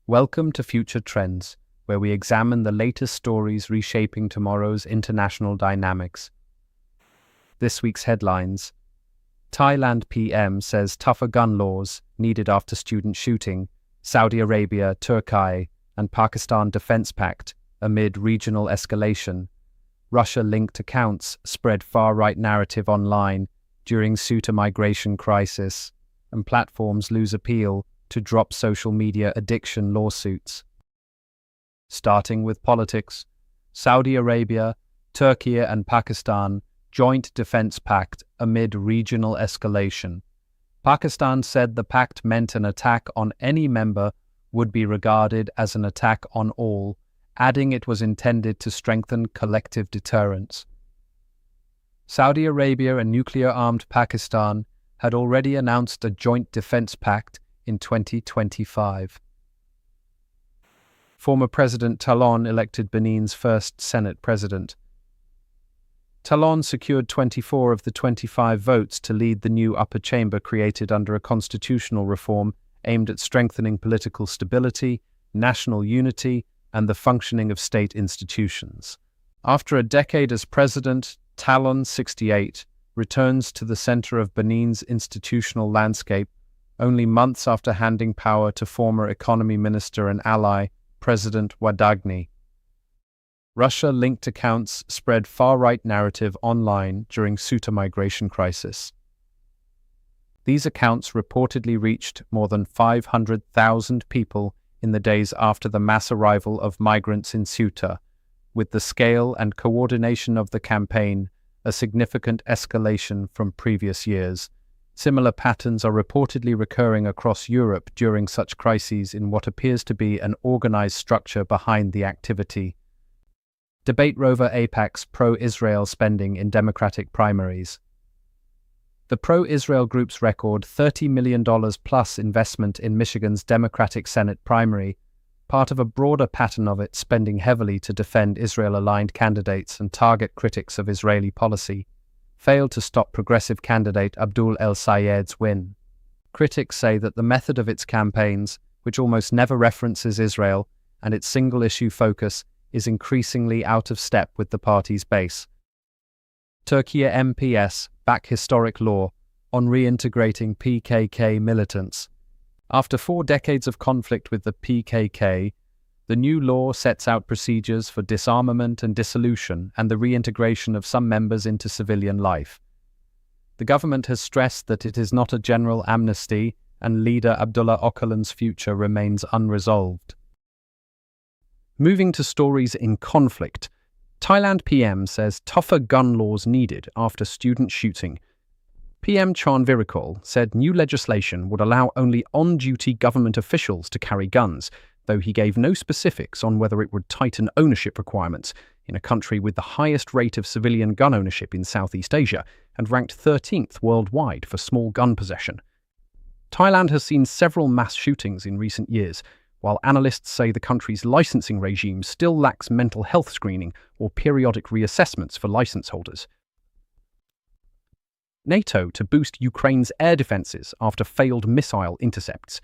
Welcome to Future Trends, where we examine the latest stories reshaping tomorrow's international dynamics. This week's headlines: Thailand PM says tougher gun laws needed after student shooting, Saudi Arabia, Turkey and Pakistan defense pact amid regional escalation, Russia-linked accounts spread far-right narrative online during Suta migration crisis, and platforms lose appeal to drop social media addiction lawsuits. Starting with politics, Saudi Arabia, Turkey and Pakistan joint defense pact amid regional escalation. Pakistan said the pact meant an attack on any member would be regarded as an attack on all, adding it was intended to strengthen collective deterrence. Saudi Arabia and nuclear-armed Pakistan had already announced a joint defense pact in 2025. Former President Talon elected Benin's first Senate president. Talon secured 24 of the 25 votes to lead the new upper chamber created under a constitutional reform aimed at strengthening political stability, national unity, and the functioning of state institutions. After a decade as president, Talon, 68, returns to the center of Benin's institutional landscape only months after handing power to former economy minister and ally, President Wadagni. Russia-linked accounts spread far-right narrative online during Suta migration crisis. These accounts reportedly reached more than 500,000 people in the days after the mass arrival of migrants in Suta, with the scale and coordination of the campaign a significant escalation from previous years. Similar patterns are reportedly recurring across Europe during such crises in what appears to be an organized structure behind the activity. Debate rover AIPAC's pro-Israel spending in Democratic primaries. The pro-Israel group's record $30 million plus investment in Michigan's Democratic Senate primary, part of a broader pattern of it spending heavily to defend Israel-aligned candidates and target critics of Israeli policy, failed to stop progressive candidate Abdul El-Sayed's win. Critics say that the method of its campaigns, which almost never references Israel, and its single-issue focus is increasingly out of step with the party's base. Türkiye MPS back historic law on reintegrating PKK militants. After 4 decades of conflict with the PKK, the new law sets out procedures for disarmament and dissolution and the reintegration of some members into civilian life. The government has stressed that it is not a general amnesty, and leader Abdullah Öcalan's future remains unresolved. Moving to stories in conflict, Thailand PM says tougher gun laws needed after student shooting. PM Chan Virakul said new legislation would allow only on-duty government officials to carry guns, though he gave no specifics on whether it would tighten ownership requirements in a country with the highest rate of civilian gun ownership in Southeast Asia and ranked 13th worldwide for small gun possession. Thailand has seen several mass shootings in recent years, while analysts say the country's licensing regime still lacks mental health screening or periodic reassessments for license holders. NATO to boost Ukraine's air defences after failed missile intercepts.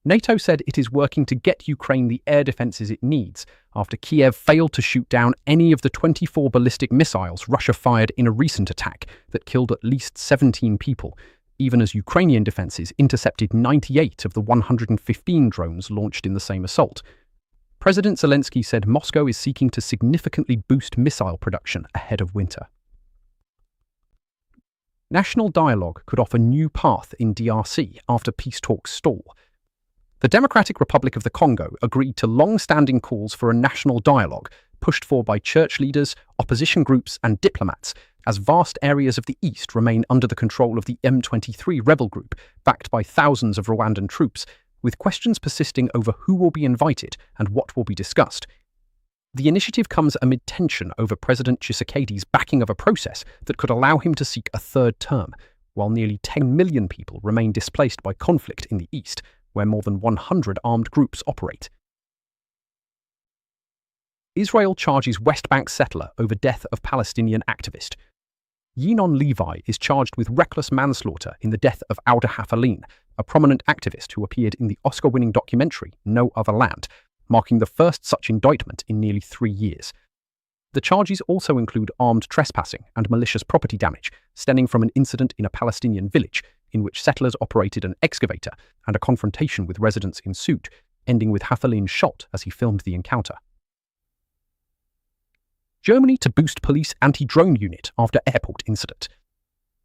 NATO said it is working to get Ukraine the air defences it needs after Kiev failed to shoot down any of the 24 ballistic missiles Russia fired in a recent attack that killed at least 17 people, even as Ukrainian defences intercepted 98 of the 115 drones launched in the same assault. President Zelensky said Moscow is seeking to significantly boost missile production ahead of winter. National dialogue could offer new path in DRC after peace talks stall. The Democratic Republic of the Congo agreed to long-standing calls for a national dialogue, pushed for by church leaders, opposition groups and diplomats, as vast areas of the east remain under the control of the M23 rebel group, backed by thousands of Rwandan troops, with questions persisting over who will be invited and what will be discussed. The initiative comes amid tension over President Tshisekedi's backing of a process that could allow him to seek a third term, while nearly 10 million people remain displaced by conflict in the east, where more than 100 armed groups operate. Israel charges West Bank settler over death of Palestinian activist. Yinon Levi is charged with reckless manslaughter in the death of Auda Hafalin, a prominent activist who appeared in the Oscar-winning documentary No Other Land, marking the first such indictment in nearly 3 years. The charges also include armed trespassing and malicious property damage, stemming from an incident in a Palestinian village in which settlers operated an excavator and a confrontation with residents ensued, ending with Hathalin shot as he filmed the encounter. Germany to boost police anti-drone unit after airport incident.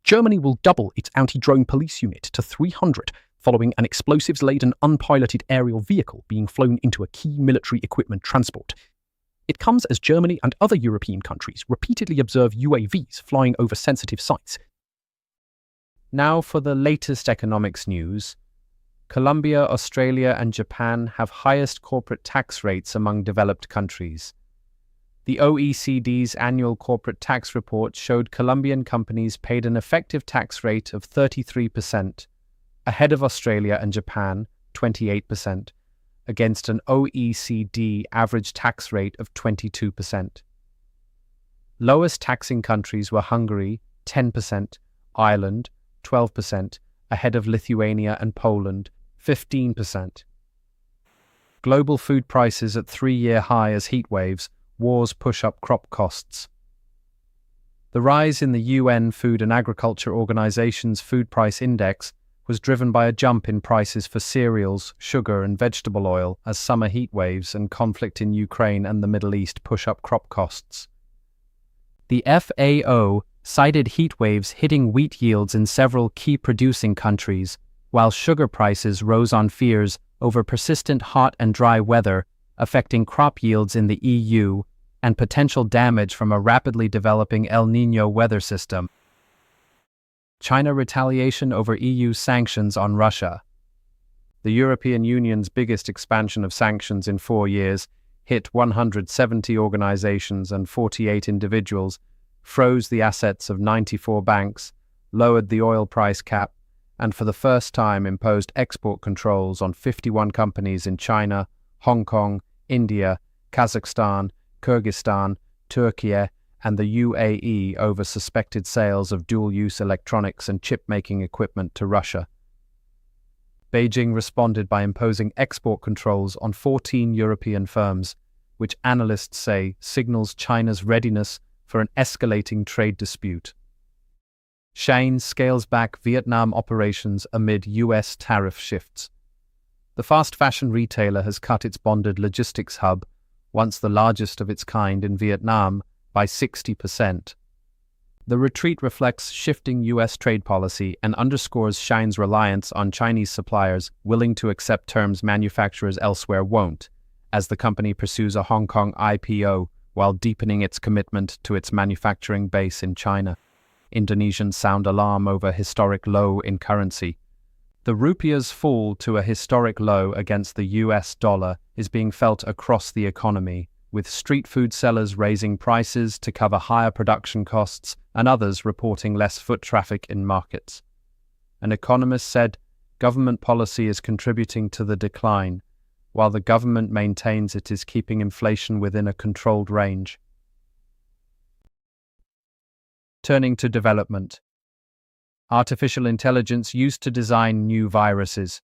Germany will double its anti-drone police unit to 300 following an explosives-laden unpiloted aerial vehicle being flown into a key military equipment transport. It comes as Germany and other European countries repeatedly observe UAVs flying over sensitive sites. Now for the latest economics news. Colombia, Australia, and Japan have highest corporate tax rates among developed countries. The OECD's annual corporate tax report showed Colombian companies paid an effective tax rate of 33%, ahead of Australia and Japan, 28%, against an OECD average tax rate of 22%. Lowest taxing countries were Hungary, 10%, Ireland, 12%, ahead of Lithuania and Poland, 15%. Global food prices at 3-year high as heat waves, wars push up crop costs. The rise in the UN Food and Agriculture Organization's food price index was driven by a jump in prices for cereals, sugar and vegetable oil as summer heat waves and conflict in Ukraine and the Middle East push up crop costs. The FAO cited heat waves hitting wheat yields in several key producing countries, while sugar prices rose on fears over persistent hot and dry weather affecting crop yields in the EU and potential damage from a rapidly developing El Niño weather system. China retaliation over EU sanctions on Russia. The European Union's biggest expansion of sanctions in 4 years hit 170 organizations and 48 individuals, froze the assets of 94 banks, lowered the oil price cap, and for the first time imposed export controls on 51 companies in China, Hong Kong, India, Kazakhstan, Kyrgyzstan, Türkiye, and the UAE over suspected sales of dual-use electronics and chip-making equipment to Russia. Beijing responded by imposing export controls on 14 European firms, which analysts say signals China's readiness for an escalating trade dispute. Shein scales back Vietnam operations amid US tariff shifts. The fast fashion retailer has cut its bonded logistics hub, once the largest of its kind in Vietnam, by 60%. The retreat reflects shifting US trade policy and underscores Shein's reliance on Chinese suppliers willing to accept terms manufacturers elsewhere won't, as the company pursues a Hong Kong IPO while deepening its commitment to its manufacturing base in China. Indonesians sound alarm over historic low in currency. The rupiah's fall to a historic low against the US dollar is being felt across the economy, with street food sellers raising prices to cover higher production costs and others reporting less foot traffic in markets. An economist said, government policy is contributing to the decline, while the government maintains it is keeping inflation within a controlled range. Turning to development. Artificial intelligence used to design new viruses.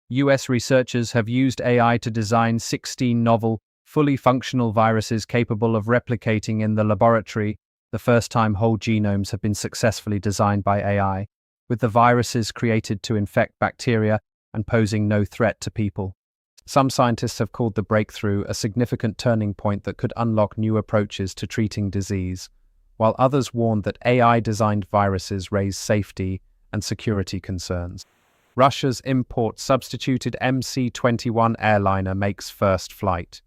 US researchers have used AI to design 16 novel, fully functional viruses capable of replicating in the laboratory, the first time whole genomes have been successfully designed by AI, with the viruses created to infect bacteria and posing no threat to people. Some scientists have called the breakthrough a significant turning point that could unlock new approaches to treating disease, while others warned that AI-designed viruses raise safety and security concerns. Russia's import-substituted MC-21 airliner makes first flight.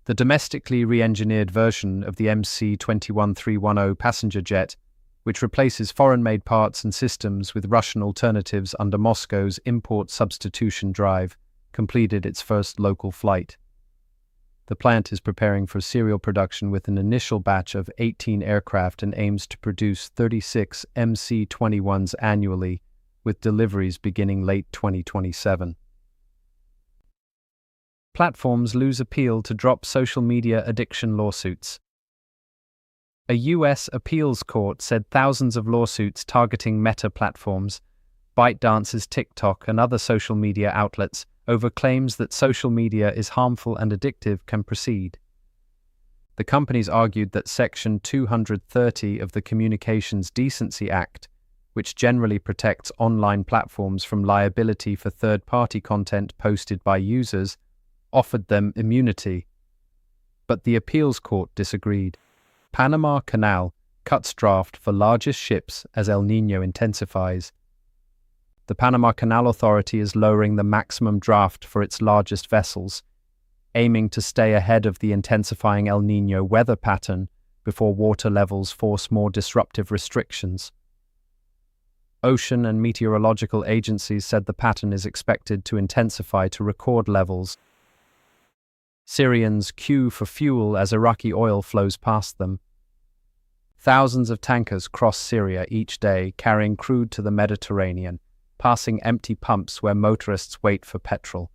The domestically re-engineered version of the MC-21310 passenger jet, which replaces foreign-made parts and systems with Russian alternatives under Moscow's import substitution drive, completed its first local flight. The plant is preparing for serial production with an initial batch of 18 aircraft and aims to produce 36 MC-21s annually, with deliveries beginning late 2027. Platforms lose appeal to drop social media addiction lawsuits. A U.S. appeals court said thousands of lawsuits targeting Meta platforms, ByteDance's TikTok and other social media outlets over claims that social media is harmful and addictive can proceed. The companies argued that Section 230 of the Communications Decency Act, which generally protects online platforms from liability for third-party content posted by users, offered them immunity. But the appeals court disagreed. Panama Canal cuts draft for largest ships as El Niño intensifies. The Panama Canal Authority is lowering the maximum draft for its largest vessels, aiming to stay ahead of the intensifying El Niño weather pattern before water levels force more disruptive restrictions. Ocean and meteorological agencies said the pattern is expected to intensify to record levels. Syrians queue for fuel as Iraqi oil flows past them. Thousands of tankers cross Syria each day, carrying crude to the Mediterranean, passing empty pumps where motorists wait for petrol.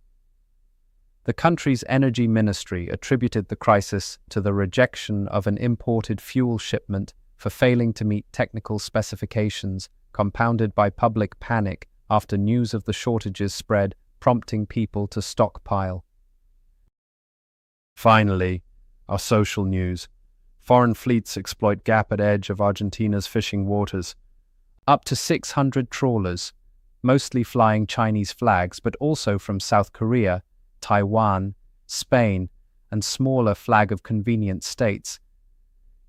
The country's energy ministry attributed the crisis to the rejection of an imported fuel shipment for failing to meet technical specifications, compounded by public panic after news of the shortages spread, prompting people to stockpile. Finally, our social news. Foreign fleets exploit gap at edge of Argentina's fishing waters. Up to 600 trawlers, mostly flying Chinese flags, but also from South Korea, Taiwan, Spain, and smaller flag of convenience states,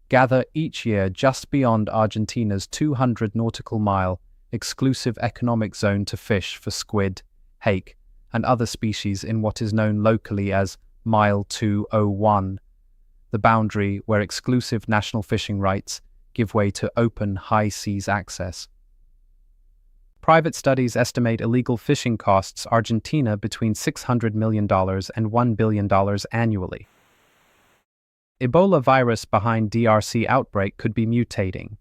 gather each year just beyond Argentina's 200 nautical mile exclusive economic zone to fish for squid, hake, and other species in what is known locally as Mile 201, the boundary where exclusive national fishing rights give way to open high seas access. Private studies estimate illegal fishing costs Argentina between $600 million and $1 billion annually. Ebola virus behind DRC outbreak could be mutating.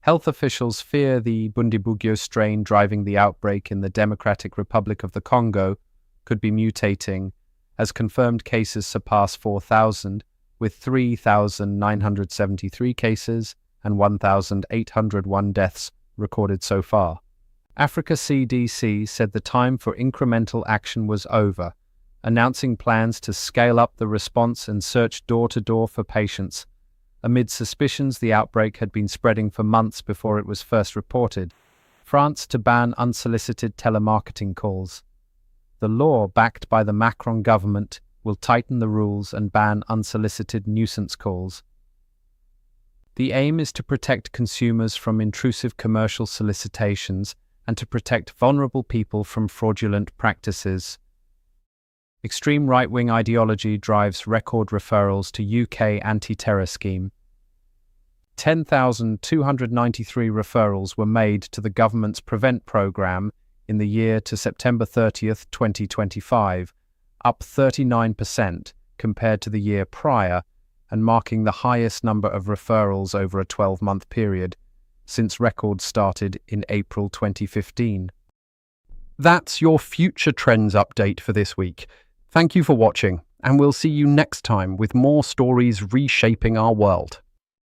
Health officials fear the Bundibugyo strain driving the outbreak in the Democratic Republic of the Congo could be mutating, as confirmed cases surpass 4,000, with 3,973 cases and 1,801 deaths recorded so far. Africa CDC said the time for incremental action was over, announcing plans to scale up the response and search door-to-door for patients, amid suspicions the outbreak had been spreading for months before it was first reported. France to ban unsolicited telemarketing calls. The law, backed by the Macron government, will tighten the rules and ban unsolicited nuisance calls. The aim is to protect consumers from intrusive commercial solicitations and to protect vulnerable people from fraudulent practices. Extreme right-wing ideology drives record referrals to UK anti-terror scheme. 10,293 referrals were made to the government's Prevent programme in the year to September 30th, 2025, up 39% compared to the year prior, and marking the highest number of referrals over a 12-month period since records started in April 2015. That's your Future Trends update for this week. Thank you for watching, and we'll see you next time with more stories reshaping our world.